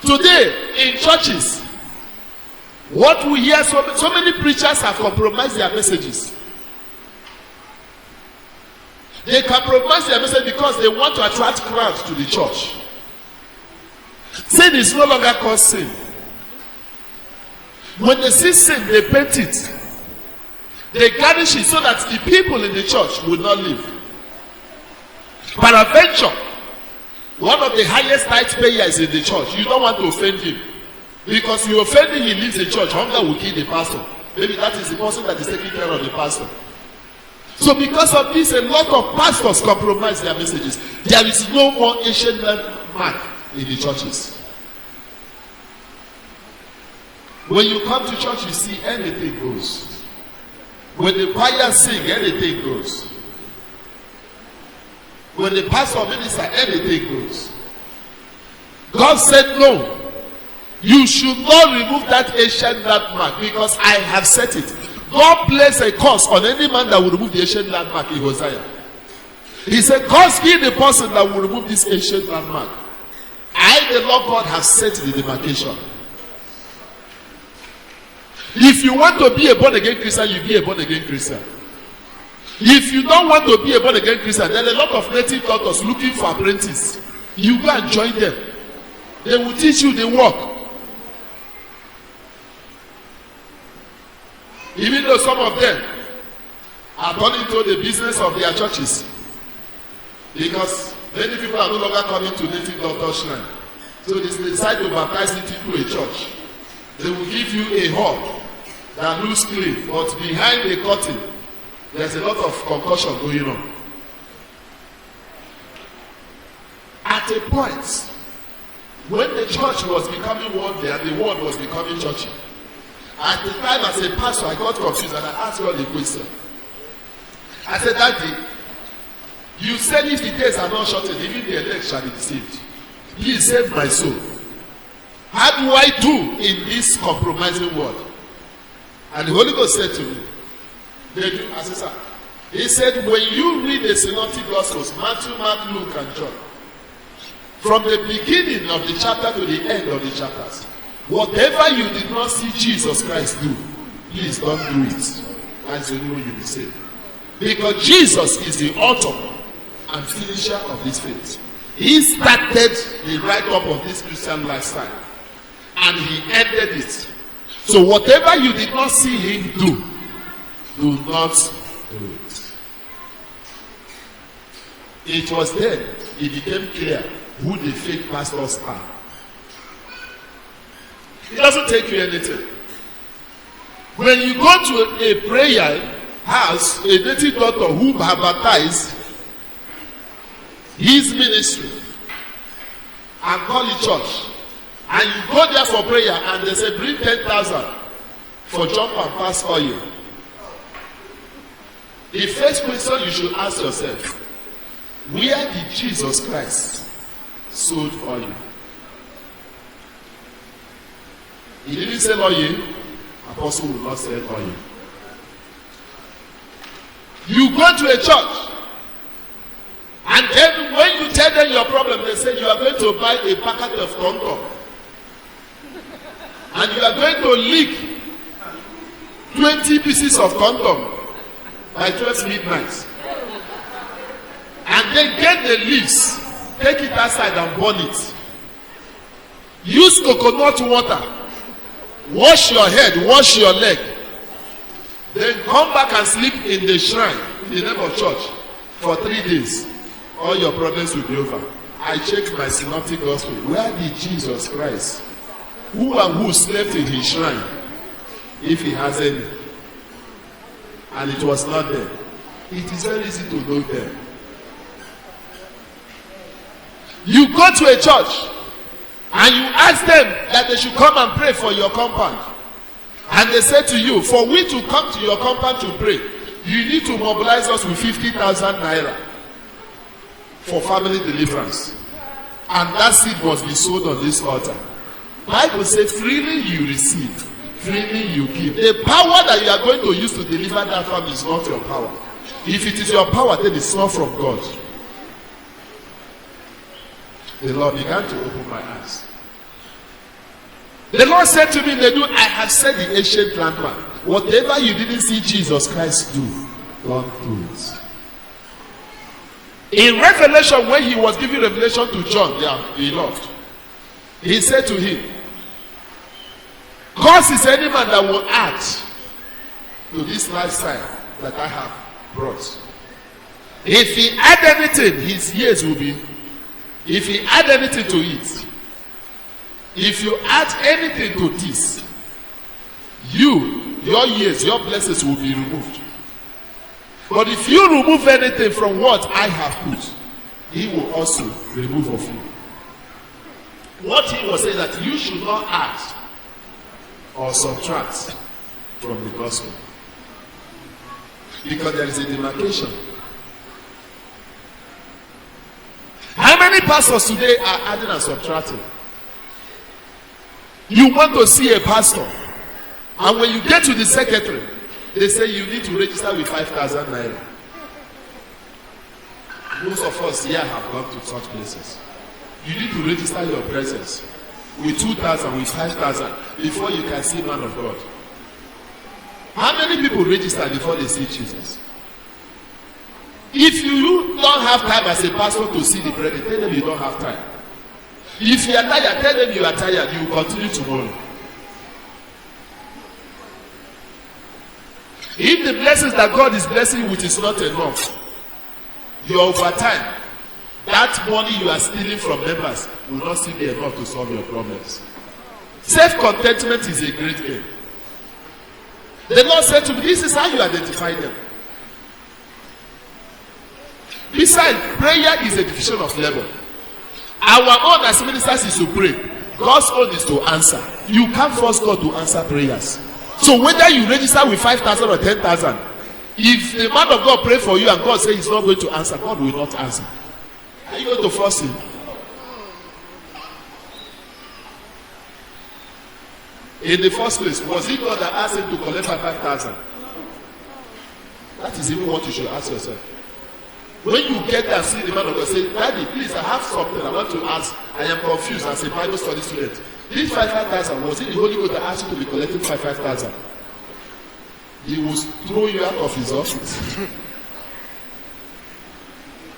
Today, in churches, what we hear, so many preachers have compromised their messages. They compromise their message because they want to attract crowds to the church. Sin is no longer called sin. When they see sin, they paint it. They garnish it so that the people in the church will not live. Peradventure, one of the highest tithe payers in the church, you don't want to offend him. Because you offend him, he leaves the church. Hunger will kill the pastor. Maybe that is the person that is taking care of the pastor. So because of this, a lot of pastors compromise their messages. There is no more ancient landmark in the churches. When you come to church, you see anything goes. When the choir sing, anything goes. When the pastor minister, anything goes. God said no. You should not remove that ancient landmark because I have set it. God placed a curse on any man that will remove the ancient landmark in Hosea. He said, curse be the person that will remove this ancient landmark. I, the Lord God, have set the demarcation. If you want to be a born-again Christian, you be a born-again Christian. If you don't want to be a born-again Christian, there are a lot of native doctors looking for apprentices. You go and join them. They will teach you the work. Even though some of them are turning to the business of their churches. Because many people are no longer coming to native doctor shrine. So they decide to baptize it into a church. They will give you a hall that looks clean, but behind the curtain, there's a lot of concussion going on. At a point, when the church was becoming worldly and the world was becoming churchy, at the time as a pastor, I got confused and I asked God a question. I said, Daddy, you said if the days are not shortened, even the elect shall be deceived. Please save my soul. How do I do in this compromising world? And the Holy Ghost said to me, they do, I said, sir. He said, when you read the synoptic gospels, Matthew, Mark, Luke, and John, from the beginning of the chapter to the end of the chapters, whatever you did not see Jesus Christ do, please don't do it. As you know, you will save. Because Jesus is the author and finisher of this faith. He started the write-up of this Christian lifestyle. And he ended it. So whatever you did not see him do, do not do it. It was then it became clear who the fake pastors are. It doesn't take you anything. When you go to a prayer house, a native doctor who have baptized his ministry and call it church, and you go there for prayer and they say bring 10,000 for jump and pass oil. The first question you should ask yourself, where did Jesus Christ sold oil? He didn't sell oil. Apostle will not sell oil. You go to a church, and then when you tell them your problem, they say you are going to buy a packet of condom, and you are going to leak 20 pieces of condom by 12 midnight, and then get the leaves, take it outside and burn it. Use coconut water. Wash your head, wash your leg. Then come back and sleep in the shrine, in the name of church, for 3 days. All your problems will be over. I checked my synoptic gospel. Where did Jesus Christ, who and who slept in his shrine, if he has any? And it was not there. It is very easy to know them. You go to a church, and you ask them that they should come and pray for your compound. And they say to you, for we to come to your compound to pray, you need to mobilize us with 50,000 naira for family deliverance. And that seed must be sold on this altar. Bible says, freely you receive, freely you give. The power that you are going to use to deliver that family is not your power. If it is your power, then it's not from God. The Lord began to open my eyes. The Lord said to me, Ledu, I have said the ancient landmark. Whatever you didn't see Jesus Christ do, God do it. In Revelation, when he was giving revelation to John, their beloved, he said to him, "Cause is any man that will add to this lifestyle that I have brought. If he add anything, his years will be. If he add anything to it, if you add anything to this, your years, your blessings will be removed. But if you remove anything from what I have put, he will also remove of you." What he was saying that you should not add or subtract from the gospel, because there is a demarcation. How many pastors today are adding and subtracting? You want to see a pastor, and when you get to the secretary, they say you need to register with 5,000 naira. Most of us here have gone to such places. You need to register your presence with 2,000, with 5,000 before you can see man of God. How many people register before they see Jesus? If you don't have time as a pastor to see the bread, tell them you don't have time. If you are tired, tell them you are tired. You will continue tomorrow. If the blessings that God is blessing you with is not enough, your overtime, that money you are stealing from members will not still be enough to solve your problems. Self-contentment is a great game. The Lord said to me, this is how you identify them. Besides, prayer is a division of labor. Our own as ministers is to pray. God's own is to answer. You can't force God to answer prayers. So whether you register with 5,000 or 10,000, if the man of God pray for you and God says he's not going to answer, God will not answer. Are you going to force him? In the first place, was it God that asked him to collect 5,000? That is even what you should ask yourself. When you get there and see the man of God, say, Daddy, please, I have something I want to ask. I am confused as a Bible study student. This 5,000, was it the Holy Ghost that asked you to be collecting 5,000? He will throw you out of his office.